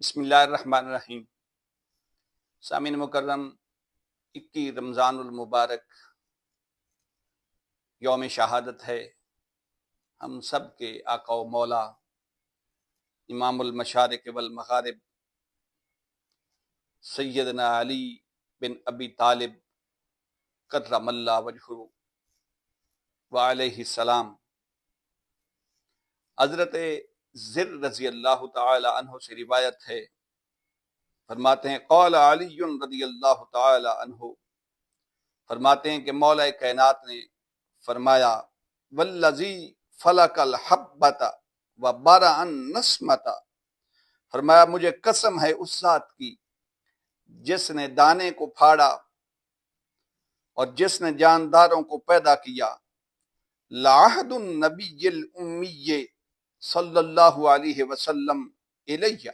بسم اللہ الرحمن الرحیم۔ سامعین مکرم، 21 رمضان المبارک یوم شہادت ہے۔ ہم سب کے آقا و مولا امام المشارق والمغارب سیدنا علی بن ابی طالب کرم اللہ وجہہ وعلیہ السلام، حضرت زر رضی اللہ تعالی عنہ سے روایت ہے، فرماتے ہیں قال علی رضی اللہ تعالی عنہ، فرماتے ہیں کہ مولا کائنات نے فرمایا والذی فلق الحبۃ وبرأ النسمۃ، فرمایا مجھے قسم ہے اس ذات کی جس نے دانے کو پھاڑا اور جس نے جانداروں کو پیدا کیا، لعہد النبی الامی صلی اللہ علیہ وسلم الیہ،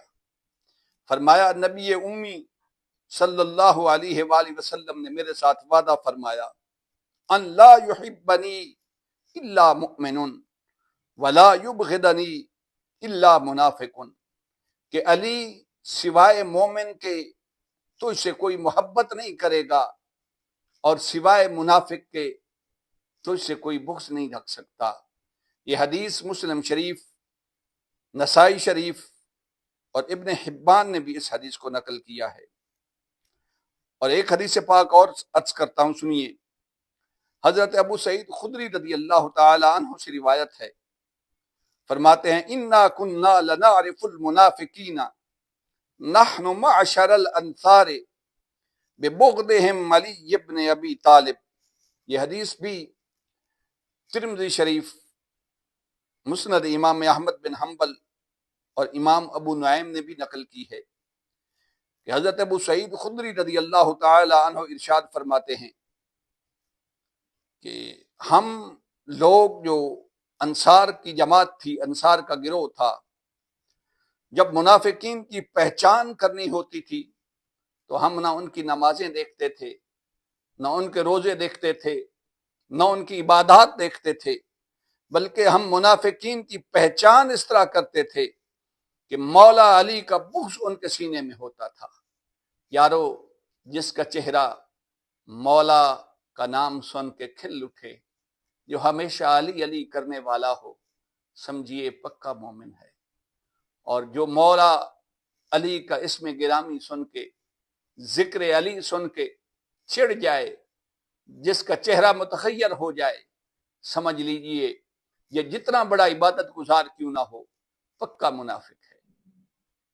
فرمایا نبی امی صلی اللہ علیہ وآلہ وسلم نے میرے ساتھ وعدہ فرمایا ان لا یحبنی الا مؤمن ولا یبغضنی الا منافق، کہ علی سوائے مومن کے تجھ سے کوئی محبت نہیں کرے گا اور سوائے منافق کے تجھ سے کوئی بغض نہیں رکھ سکتا۔ یہ حدیث مسلم شریف، نسائی شریف اور ابن حبان نے بھی اس حدیث کو نقل کیا ہے۔ اور ایک حدیث پاک اور عرض کرتا ہوں، سنیے۔ حضرت ابو سعید خدری رضی اللہ تعالی عنہ سے روایت ہے، فرماتے ہیں انا کنا لنعرف المنافقین نحن معشر الانصار ببغضهم علی ابن ابی طالب۔ یہ حدیث بھی ترمذی شریف، مسند امام احمد بن حنبل اور امام ابو نعیم نے بھی نقل کی ہے کہ حضرت ابو سعید خدری رضی اللہ تعالی عنہ ارشاد فرماتے ہیں کہ ہم لوگ جو انصار کی جماعت تھی، انصار کا گروہ تھا، جب منافقین کی پہچان کرنی ہوتی تھی تو ہم نہ ان کی نمازیں دیکھتے تھے، نہ ان کے روزے دیکھتے تھے، نہ ان کی عبادات دیکھتے تھے، بلکہ ہم منافقین کی پہچان اس طرح کرتے تھے کہ مولا علی کا بغض ان کے سینے میں ہوتا تھا۔ یارو، جس کا چہرہ مولا کا نام سن کے کھل اٹھے، جو ہمیشہ علی علی کرنے والا ہو، سمجھیے پکا مومن ہے۔ اور جو مولا علی کا اسم گرامی سن کے، ذکر علی سن کے چڑ جائے، جس کا چہرہ متغیر ہو جائے، سمجھ لیجئے یہ جتنا بڑا عبادت گزار کیوں نہ ہو، پکا منافق